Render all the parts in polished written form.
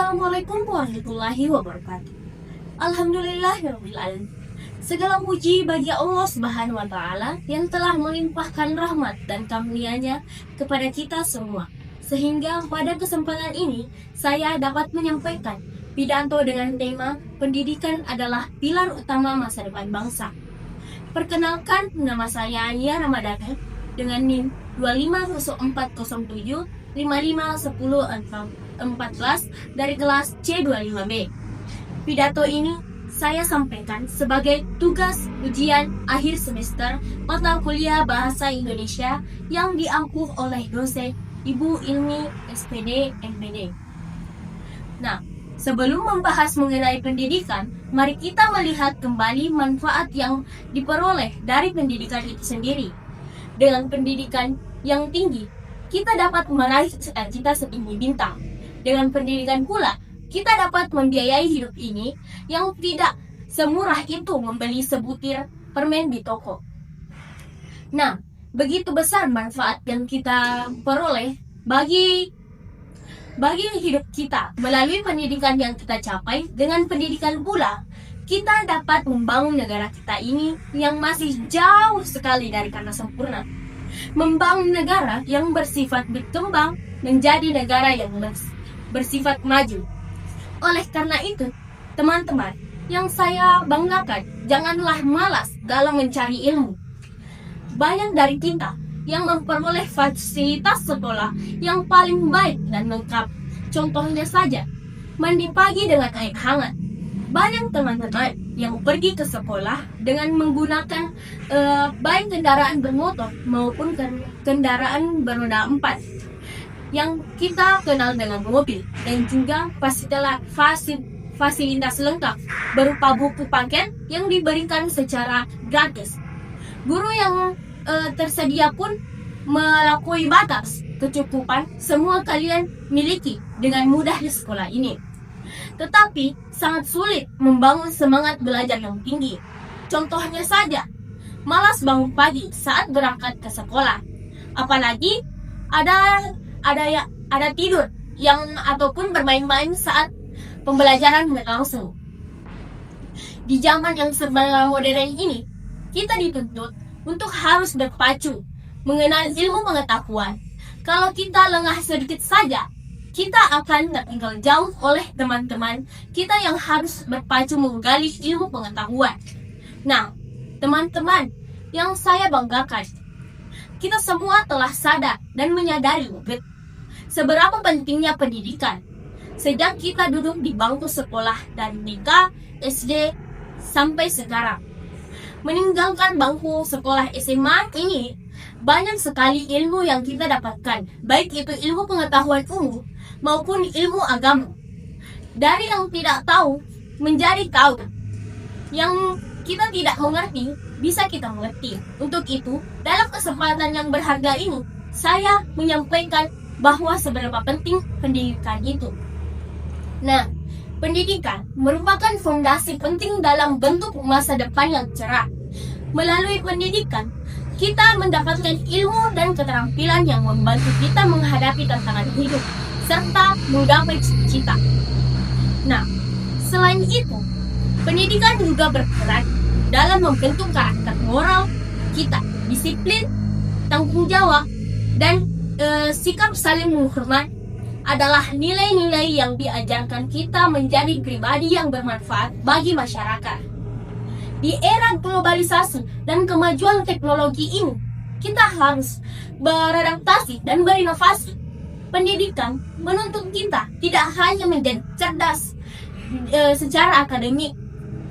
Assalamualaikum warahmatullahi wabarakatuh. Alhamdulillahirabbil alamin. Segala puji bagi Allah Subhanahu wa taala yang telah melimpahkan rahmat dan karunia-Nya kepada kita semua. Sehingga pada kesempatan ini saya dapat menyampaikan pidato dengan tema pendidikan adalah pilar utama masa depan bangsa. Perkenalkan, nama saya Nia Ramadhani dengan NIM 250407 551014 dari kelas C25B. Pidato ini saya sampaikan sebagai tugas ujian akhir semester mata kuliah Bahasa Indonesia yang diangkuh oleh dosen Ibu Ilmi SPD MPD. Nah, sebelum membahas mengenai pendidikan, mari kita melihat kembali manfaat yang diperoleh dari pendidikan itu sendiri. Dengan pendidikan yang tinggi, kita dapat meraih cita-cita setinggi bintang. Dengan pendidikan pula, kita dapat membiayai hidup ini yang tidak semurah itu membeli sebutir permen di toko. Nah, begitu besar manfaat yang kita peroleh bagi hidup kita melalui pendidikan yang kita capai. Dengan pendidikan pula, kita dapat membangun negara kita ini yang masih jauh sekali dari kata sempurna. Membangun negara yang bersifat berkembang menjadi negara yang bersifat maju. Oleh karena itu, teman-teman yang saya banggakan, janganlah malas dalam mencari ilmu. Banyak dari kita yang memperoleh fasilitas sekolah yang paling baik dan lengkap. Contohnya saja, mandi pagi dengan air hangat. Banyak teman-teman yang pergi ke sekolah dengan menggunakan baik kendaraan bermotor maupun kendaraan beroda 4 yang kita kenal dengan mobil, dan juga fasilitas lengkap berupa buku paket yang diberikan secara gratis. Guru yang tersedia pun melampaui batas kecukupan semua kalian miliki dengan mudah di sekolah ini. Tetapi sangat sulit membangun semangat belajar yang tinggi. Contohnya saja, malas bangun pagi saat berangkat ke sekolah. Apalagi ada tidur yang ataupun bermain-main saat pembelajaran berlangsung. Di zaman yang serba modern ini, kita dituntut untuk harus berpacu mengenal ilmu pengetahuan. Kalau kita lengah sedikit saja, kita akan tertinggal jauh oleh teman-teman kita yang harus berpacu menggali ilmu pengetahuan. Nah, teman-teman yang saya banggakan, kita semua telah sadar dan menyadari seberapa pentingnya pendidikan. Sejak kita duduk di bangku sekolah dari TK, SD, sampai sekarang. Meninggalkan bangku sekolah SMA ini, banyak sekali ilmu yang kita dapatkan, baik itu ilmu pengetahuan umum maupun ilmu agama. Dari yang tidak tahu menjadi tahu, yang kita tidak mengerti bisa kita mengerti. Untuk itu, dalam kesempatan yang berharga ini, saya menyampaikan bahwa seberapa penting pendidikan itu. Nah, pendidikan merupakan fondasi penting dalam bentuk masa depan yang cerah. Melalui pendidikan, kita mendapatkan ilmu dan keterampilan yang membantu kita menghadapi tantangan hidup serta menggapai cita-cita. Nah, selain itu, pendidikan juga berperan dalam membentuk karakter moral kita, disiplin, tanggung jawab, dan sikap saling menghormat adalah nilai-nilai yang diajarkan kita menjadi pribadi yang bermanfaat bagi masyarakat. Di era globalisasi dan kemajuan teknologi ini, kita harus beradaptasi dan berinovasi. Pendidikan menuntut kita tidak hanya menjadi cerdas secara akademik,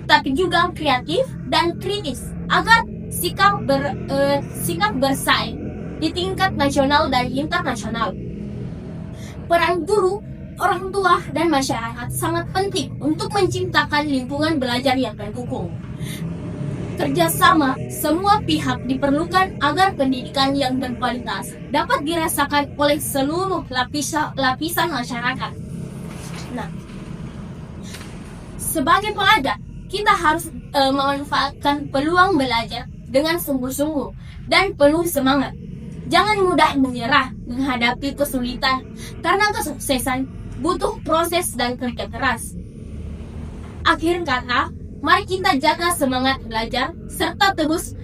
tapi juga kreatif dan kritis agar sikap bersaing di tingkat nasional dan internasional. Peran guru, orang tua, dan masyarakat sangat penting untuk menciptakan lingkungan belajar yang mendukung. Kerjasama semua pihak diperlukan agar pendidikan yang berkualitas dapat dirasakan oleh seluruh lapisan masyarakat. Nah, sebagai pelajar, kita harus memanfaatkan peluang belajar dengan sungguh-sungguh dan penuh semangat. Jangan mudah menyerah menghadapi kesulitan, karena kesuksesan butuh proses dan kerja keras. Akhir kata, mari kita jaga semangat belajar serta terus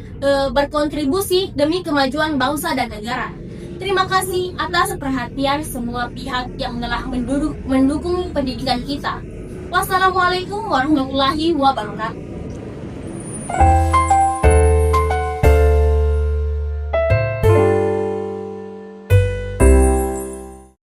berkontribusi demi kemajuan bangsa dan negara. Terima kasih atas perhatian semua pihak yang telah mendukung pendidikan kita. Wassalamualaikum warahmatullahi wabarakatuh.